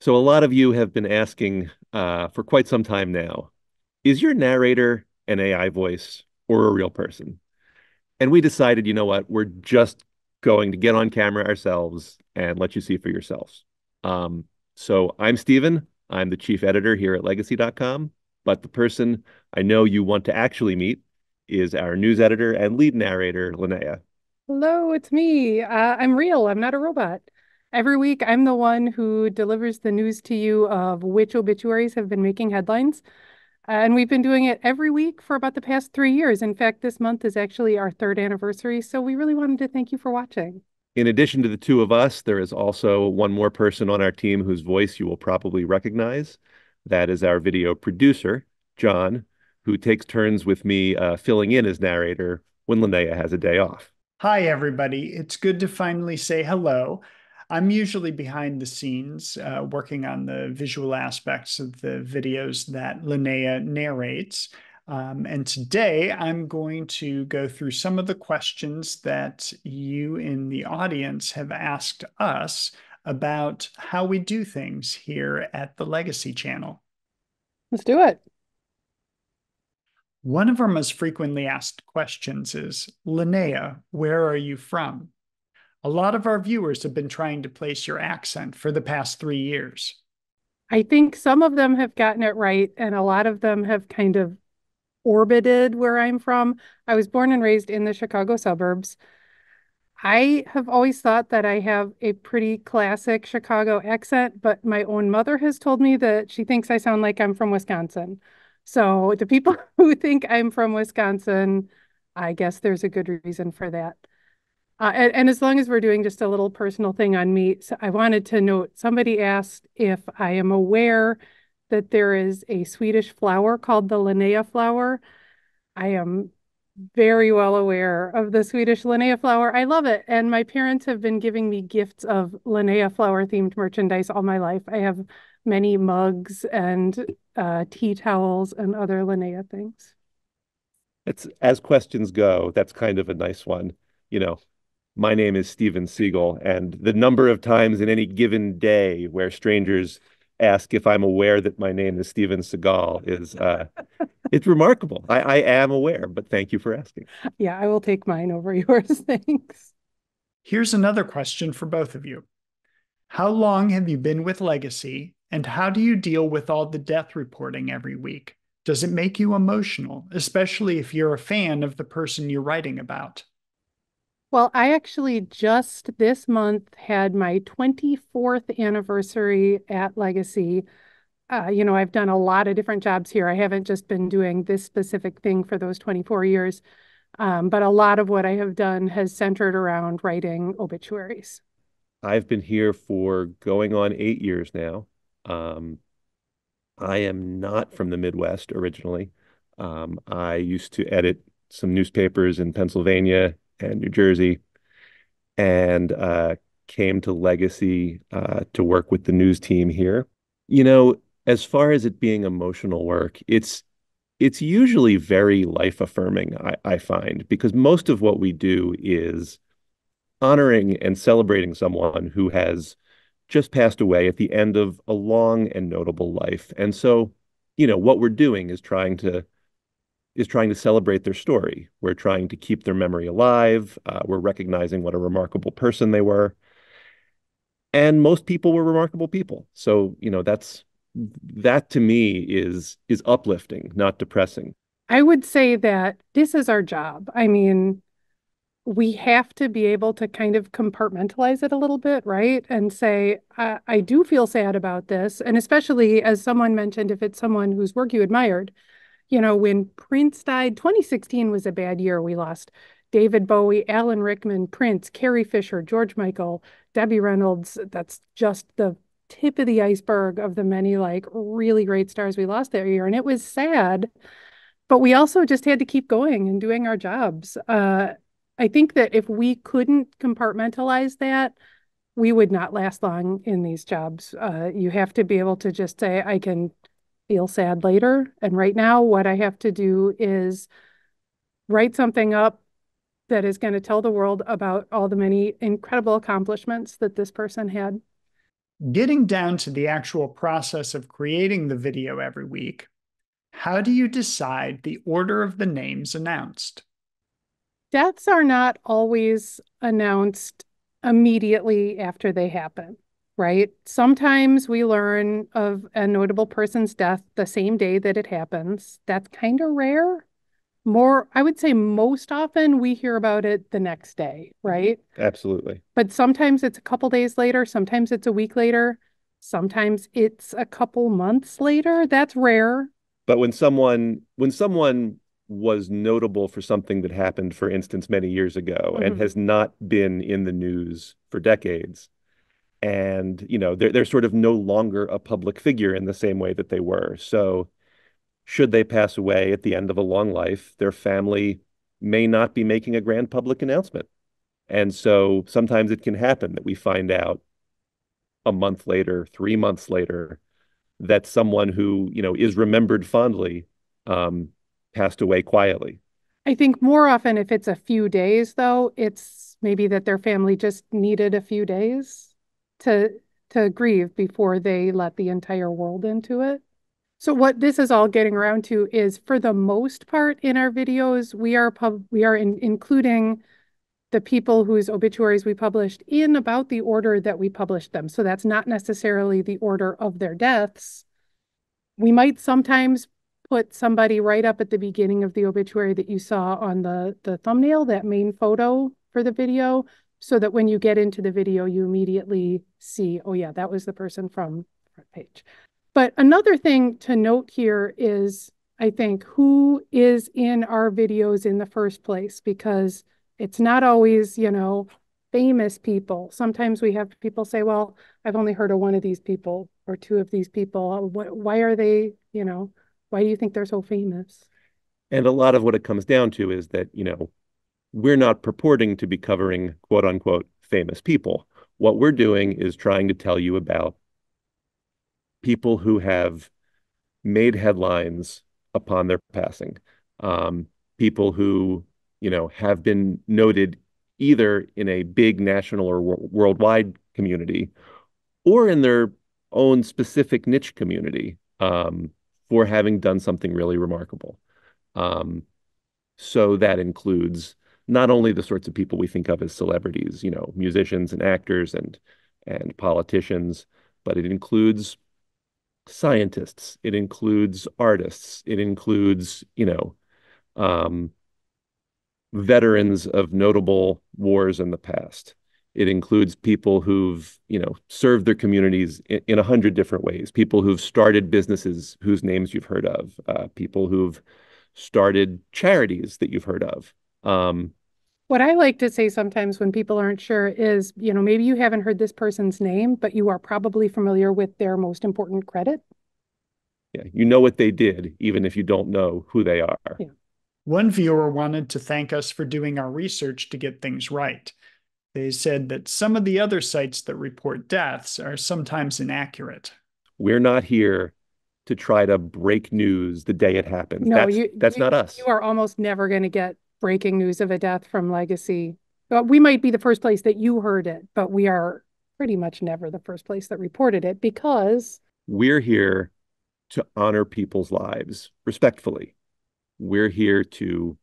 So a lot of you have been asking for quite some time now, is your narrator an AI voice or a real person? And we decided, you know what, we're just going to get on camera ourselves and let you see for yourselves. Um, so I'm Stephen. I'm the chief editor here at Legacy.com, but the person I know you want to actually meet is our news editor and lead narrator, Linnea. Hello, it's me. I'm real. I'm not a robot. Every week, I'm the one who delivers the news to you of which obituaries have been making headlines. And we've been doing it every week for about the past 3 years. In fact, this month is actually our third anniversary. So we really wanted to thank you for watching. In addition to the two of us, there is also one more person on our team whose voice you will probably recognize. That is our video producer, John, who takes turns with me filling in as narrator when Linnea has a day off. Hi, everybody. It's good to finally say hello. I'm usually behind the scenes, working on the visual aspects of the videos that Linnea narrates. And today I'm going to go through some of the questions that you in the audience have asked us about how we do things here at the Legacy channel. Let's do it. One of our most frequently asked questions is, Linnea, where are you from? A lot of our viewers have been trying to place your accent for the past 3 years. I think some of them have gotten it right, and a lot of them have kind of orbited where I'm from. I was born and raised in the Chicago suburbs. I have always thought that I have a pretty classic Chicago accent, but my own mother has told me that she thinks I sound like I'm from Wisconsin. So the people who think I'm from Wisconsin, I guess there's a good reason for that. And as long as we're doing just a little personal thing on me, so I wanted to note somebody asked if I am aware that there is a Swedish flower called the Linnea flower. I am very well aware of the Swedish Linnea flower. I love it. And my parents have been giving me gifts of Linnea flower themed merchandise all my life. I have many mugs and tea towels and other Linnea things. It's as questions go, that's kind of a nice one. You know, my name is Stephen Segal, and the number of times in any given day where strangers ask if I'm aware that my name is Stephen Segal is it's remarkable. I am aware, but thank you for asking. Yeah, I will take mine over yours. Thanks. Here's another question for both of you. How long have you been with Legacy, and how do you deal with all the death reporting every week? Does it make you emotional, especially if you're a fan of the person you're writing about? Well, I actually just this month had my 24th anniversary at Legacy. I've done a lot of different jobs here. I haven't just been doing this specific thing for those 24 years, but a lot of what I have done has centered around writing obituaries. I've been here for going on 8 years now. Um, I am not from the Midwest originally. I used to edit some newspapers in Pennsylvania and New Jersey, and came to Legacy to work with the news team here. You know, as far as it being emotional work, it's usually very life affirming, I find, because most of what we do is honoring and celebrating someone who has just passed away at the end of a long and notable life. And so, what we're doing is trying to celebrate their story. We're trying to keep their memory alive. We're recognizing what a remarkable person they were. And most people were remarkable people. So, that to me is uplifting, not depressing. I would say that this is our job. I mean, we have to be able to kind of compartmentalize it a little bit, right? And say, I do feel sad about this. And especially as someone mentioned, if it's someone whose work you admired, when Prince died, 2016 was a bad year. We lost David Bowie, Alan Rickman, Prince, Carrie Fisher, George Michael, Debbie Reynolds. That's just the tip of the iceberg of the many like really great stars we lost that year. And it was sad, but we also just had to keep going and doing our jobs. I think that if we couldn't compartmentalize that, we would not last long in these jobs. You have to be able to just say, I can feel sad later. And right now, what I have to do is write something up that is going to tell the world about all the many incredible accomplishments that this person had. Getting down to the actual process of creating the video every week, how do you decide the order of the names announced? Deaths are not always announced immediately after they happen, right? Sometimes we learn of a notable person's death the same day that it happens. That's kind of rare. More, I would say most often we hear about it the next day, right? Absolutely. But sometimes it's a couple days later, sometimes it's a week later, sometimes it's a couple months later. That's rare. But when someone was notable for something that happened, for instance, many years ago and Mhm. has not been in the news for decades, and they're sort of no longer a public figure in the same way that they were. So should they pass away at the end of a long life, their family may not be making a grand public announcement. And so sometimes it can happen that we find out a month later, 3 months later, that someone who, is remembered fondly, um, passed away quietly. I think more often if it's a few days though, it's maybe that their family just needed a few days to to grieve before they let the entire world into it. So what this is all getting around to is for the most part in our videos, we are including the people whose obituaries we published in about the order that we published them. So that's not necessarily the order of their deaths. We might sometimes put somebody right up at the beginning of the obituary that you saw on the thumbnail, that main photo for the video, so that when you get into the video, you immediately see, oh yeah, that was the person from the front page. But another thing to note here is, I think, who is in our videos in the first place, because it's not always, famous people. Sometimes we have people say, well, I've only heard of one of these people or two of these people. Why are they, why do you think they're so famous? And a lot of what it comes down to is that, we're not purporting to be covering quote unquote famous people. What we're doing is trying to tell you about people who have made headlines upon their passing. People who, have been noted either in a big national or worldwide community or in their own specific niche community, for having done something really remarkable. Um, so that includes not only the sorts of people we think of as celebrities, musicians and actors and politicians, but it includes scientists, it includes artists, it includes, um, veterans of notable wars in the past. It includes people who've, served their communities in 100 different ways, people who've started businesses whose names you've heard of, people who've started charities that you've heard of. What I like to say sometimes when people aren't sure is, maybe you haven't heard this person's name, but you are probably familiar with their most important credit. Yeah, you know what they did, even if you don't know who they are. Yeah. One viewer wanted to thank us for doing our research to get things right. They said that some of the other sites that report deaths are sometimes inaccurate. We're not here to try to break news the day it happens. No, That's not you us. are almost never going to get breaking news of a death from Legacy. Well, we might be the first place that you heard it, but we are pretty much never the first place that reported it because We're here to honor people's lives respectfully. We're here to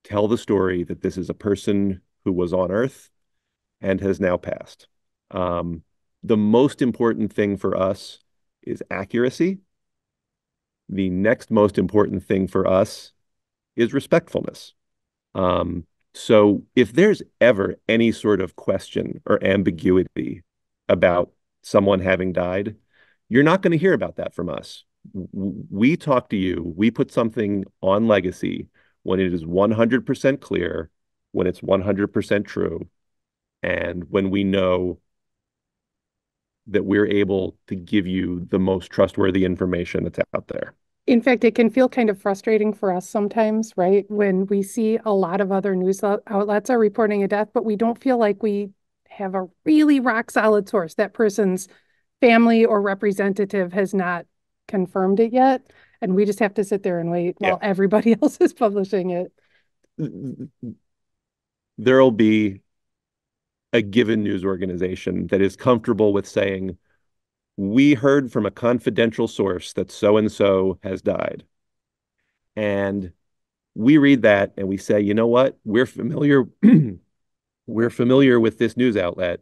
tell the story that this is a person who was on Earth and has now passed. Um, the most important thing for us is accuracy. The next most important thing for us is respectfulness. Um, so if there's ever any sort of question or ambiguity about someone having died, you're not going to hear about that from us. We talk to you, we put something on Legacy when it is 100% clear, when it's 100% true, and when we know that we're able to give you the most trustworthy information that's out there. in fact, it can feel kind of frustrating for us sometimes, right? When we see a lot of other news outlets are reporting a death, but we don't feel like we have a really rock solid source. That person's family or representative has not confirmed it yet. And we just have to sit there and wait Yeah. while everybody else is publishing it. There'll be a given news organization that is comfortable with saying, we heard from a confidential source that so and so has died. And we read that and we say, you know what? We're familiar with this news outlet.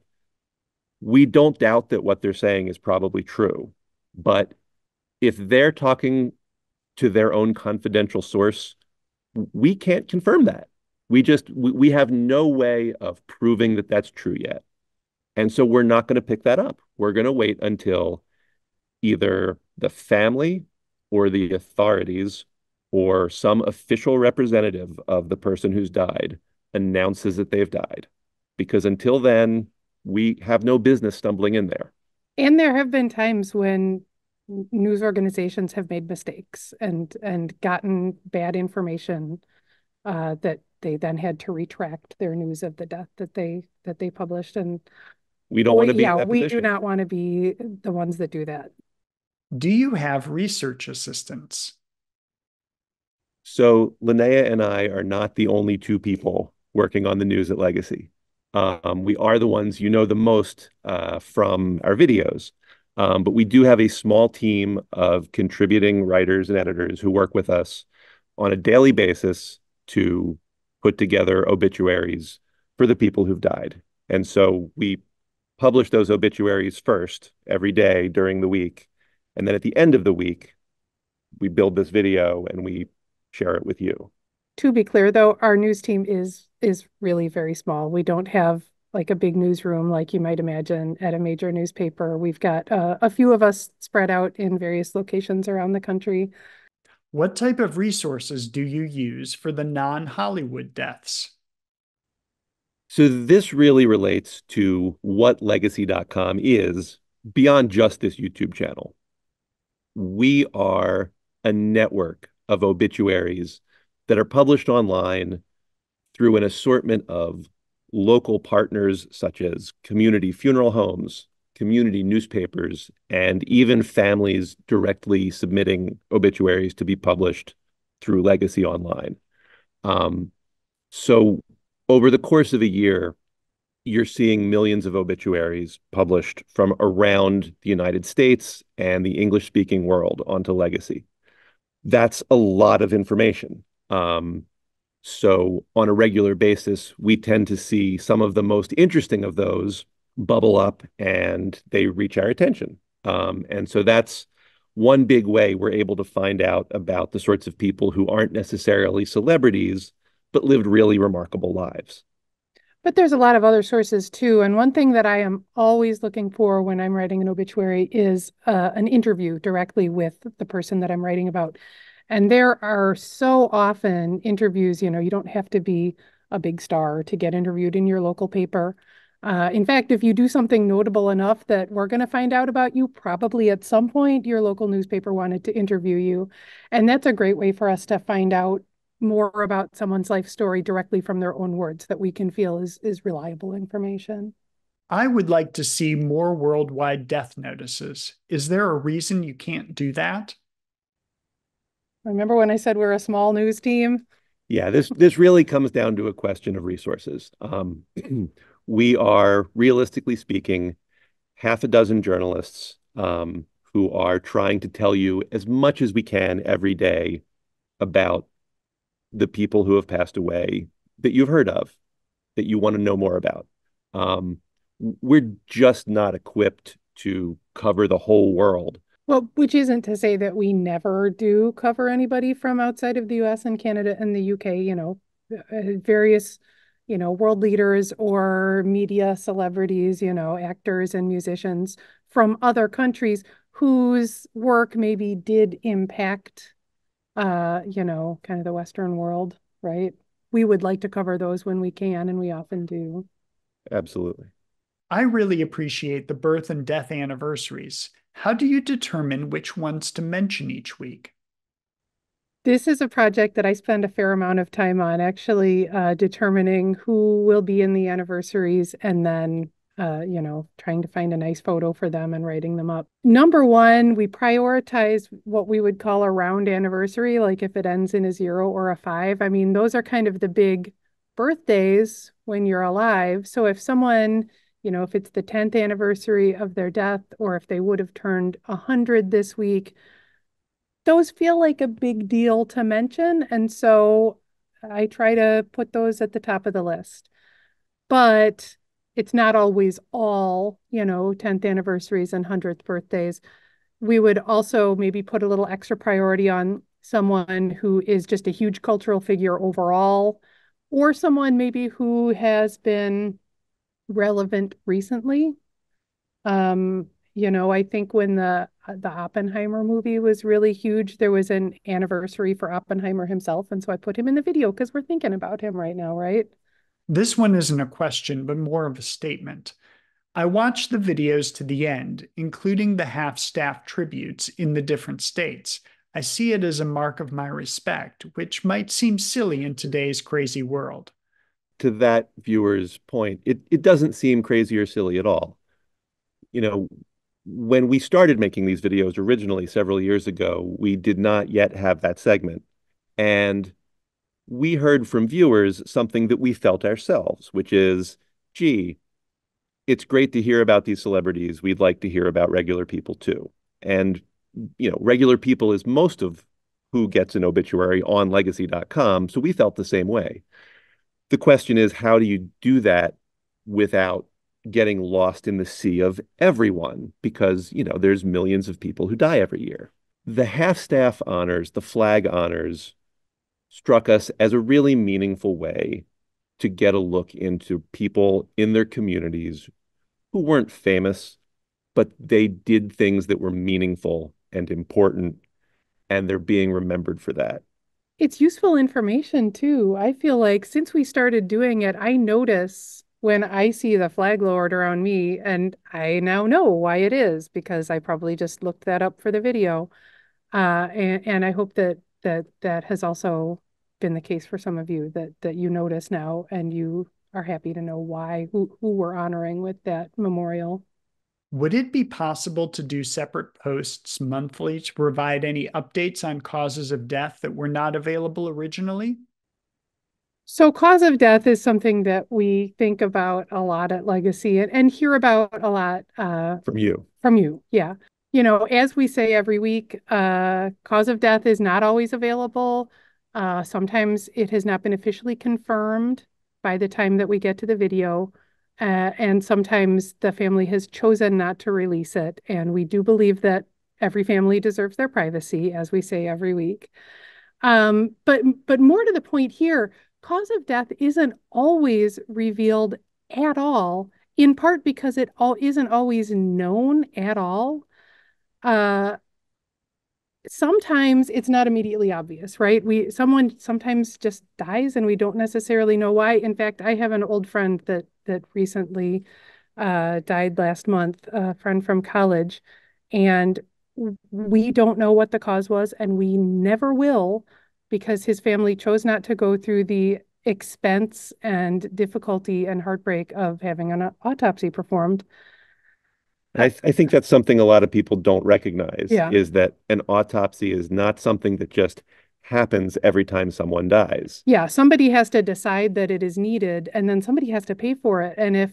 We don't doubt that what they're saying is probably true. But if they're talking to their own confidential source, we can't confirm that. We have no way of proving that that's true yet. And so we're not going to pick that up. We're going to wait until either the family or the authorities or some official representative of the person who's died announces that they've died. Because until then, we have no business stumbling in there. And there have been times when news organizations have made mistakes and gotten bad information that they then had to retract their news of the death that they published. And We don't want to be in that we do position. not want to be the ones that do that. Do you have research assistants? So Linnea and I are not the only two people working on the news at Legacy. We are the ones you know the most from our videos. But we do have a small team of contributing writers and editors who work with us on a daily basis to put together obituaries for the people who've died. And so we publish those obituaries first every day during the week. And then at the end of the week, we build this video and we share it with you. To be clear, though, our news team is really very small. We don't have like a big newsroom like you might imagine at a major newspaper. We've got a few of us spread out in various locations around the country. What type of resources do you use for the non-Hollywood deaths? So this really relates to what Legacy.com is beyond just this YouTube channel. We are a network of obituaries that are published online through an assortment of local partners such as community funeral homes, community newspapers, and even families directly submitting obituaries to be published through Legacy Online. Um, so over the course of a year, you're seeing millions of obituaries published from around the United States and the English speaking world onto Legacy. That's a lot of information. So on a regular basis, we tend to see some of the most interesting of those bubble up and they reach our attention. And so that's one big way we're able to find out about the sorts of people who aren't necessarily celebrities, but lived really remarkable lives. But there's a lot of other sources too. And one thing that I am always looking for when I'm writing an obituary is an interview directly with the person that I'm writing about. And there are so often interviews, you don't have to be a big star to get interviewed in your local paper. In fact, if you do something notable enough that we're going to find out about you, probably at some point your local newspaper wanted to interview you. And that's a great way for us to find out more about someone's life story directly from their own words that we can feel is reliable information. I would like to see more worldwide death notices. Is there a reason you can't do that? Remember when I said we're a small news team? Yeah, this really comes down to a question of resources. We are, realistically speaking, half a dozen journalists who are trying to tell you as much as we can every day about the people who have passed away that you've heard of, that you want to know more about. Um, we're just not equipped to cover the whole world. Well, which isn't to say that we never do cover anybody from outside of the US and Canada and the UK, various, world leaders or media celebrities, actors and musicians from other countries whose work maybe did impact, kind of the Western world, right? We would like to cover those when we can, and we often do. Absolutely. I really appreciate the birth and death anniversaries. How do you determine which ones to mention each week? This is a project that I spend a fair amount of time on, actually determining who will be in the anniversaries and then, trying to find a nice photo for them and writing them up. Number one, we prioritize what we would call a round anniversary, like if it ends in a 0 or a 5. I mean, those are kind of the big birthdays when you're alive. So if someone, if it's the 10th anniversary of their death, or if they would have turned 100 this week, those feel like a big deal to mention. And so I try to put those at the top of the list. But it's not always all, 10th anniversaries and 100th birthdays. We would also maybe put a little extra priority on someone who is just a huge cultural figure overall, or someone maybe who has been relevant recently. I think when the Oppenheimer movie was really huge, there was an anniversary for Oppenheimer himself, and so I put him in the video because we're thinking about him right now, right? This one isn't a question, but more of a statement. I watched the videos to the end, including the half-staff tributes in the different states. I see it as a mark of my respect, which might seem silly in today's crazy world. To that viewer's point, it doesn't seem crazy or silly at all. You know, when we started making these videos originally several years ago, we did not yet have that segment. And we heard from viewers something that we felt ourselves, which is, gee, it's great to hear about these celebrities. We'd like to hear about regular people too. And, regular people is most of who gets an obituary on Legacy.com. So we felt the same way. The question is, how do you do that without getting lost in the sea of everyone? Because, there's millions of people who die every year. The half-staff honors, the flag honors, struck us as a really meaningful way to get a look into people in their communities who weren't famous, but they did things that were meaningful and important, and they're being remembered for that. It's useful information too. I feel like since we started doing it, I notice when I see the flag lowered around me, and I now know why it is because I probably just looked that up for the video. And I hope that has also been the case for some of you that you notice now and you are happy to know who we're honoring with that memorial. Would it be possible to do separate posts monthly to provide any updates on causes of death that were not available originally? So cause of death is something that we think about a lot at Legacy and hear about a lot From you. from you. Yeah. As we say every week, cause of death is not always available. Sometimes it has not been officially confirmed by the time that we get to the video. And sometimes the family has chosen not to release it. And we do believe that every family deserves their privacy, as we say every week. But more to the point here, cause of death isn't always revealed at all, in part because it all isn't always known at all. Uh, Sometimes it's not immediately obvious, right? Someone sometimes just dies and we don't necessarily know why. In fact, I have an old friend that recently died last month, a friend from college, and we don't know what the cause was, and we never will because his family chose not to go through the expense and difficulty and heartbreak of having an autopsy performed. I think that's something a lot of people don't recognize Yeah. is that an autopsy is not something that just happens every time someone dies. Yeah, somebody has to decide that it is needed, and then somebody has to pay for it. And if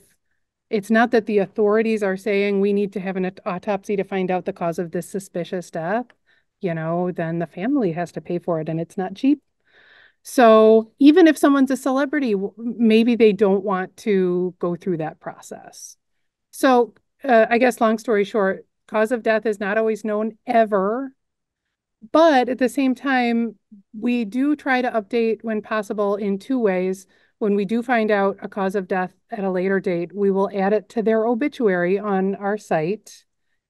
it's not that the authorities are saying we need to have an autopsy to find out the cause of this suspicious death, then the family has to pay for it, and it's not cheap. So even if someone's a celebrity, maybe they don't want to go through that process. So I guess long story short, cause of death is not always known ever. But at the same time, we do try to update when possible in two ways. When we do find out a cause of death at a later date, we will add it to their obituary on our site.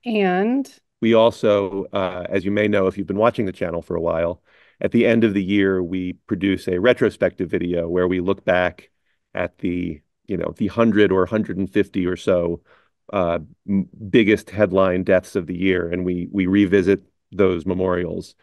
And We also, as you may know, if you've been watching the channel for a while, at the end of the year, we produce a retrospective video where we look back at the 100 or 150 or so uh, biggest headline deaths of the year, and we revisit those memorials.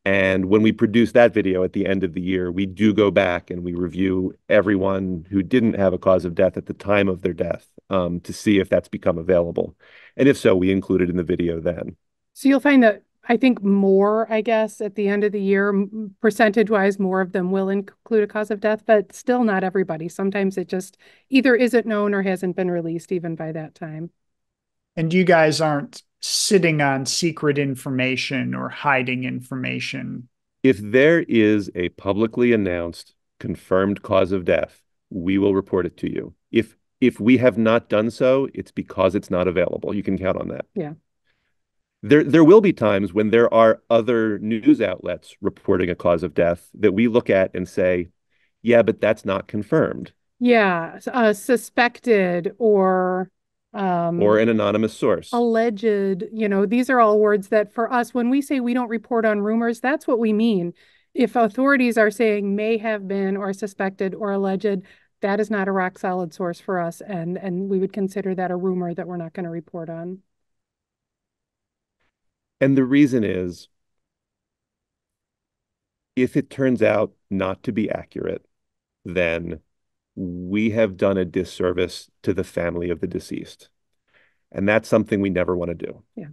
And when we produce that video at the end of the year, we do go back and we review everyone who didn't have a cause of death at the time of their death, to see if that's become available. And if so, we include it in the video then. so you'll find that I think more, I guess, at the end of the year, percentage-wise, more of them will include a cause of death, but still not everybody. Sometimes it just either isn't known or hasn't been released even by that time. And you guys aren't sitting on secret information or hiding information. If there is a publicly announced confirmed cause of death, we will report it to you. If we have not done so, it's because it's not available. You can count on that. Yeah. There will be times when there are other news outlets reporting a cause of death that we look at and say, yeah, but that's not confirmed. Yeah. Suspected or Or an anonymous source. alleged, these are all words that for us, when we say we don't report on rumors, that's what we mean. If authorities are saying may have been or suspected or alleged, that is not a rock solid source for us. And we would consider that a rumor that we're not going to report on. And the reason is if it turns out not to be accurate, then we have done a disservice to the family of the deceased. And that's something we never want to do. Yeah.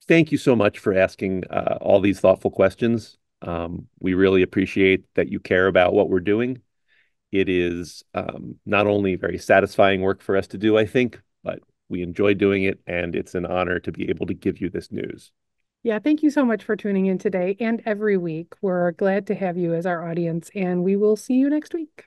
Thank you so much for asking all these thoughtful questions. We really appreciate that you care about what we're doing. It is not only very satisfying work for us to do, I think, but we enjoy doing it, and it's an honor to be able to give you this news. Yeah, thank you so much for tuning in today and every week. We're glad to have you as our audience, and we will see you next week.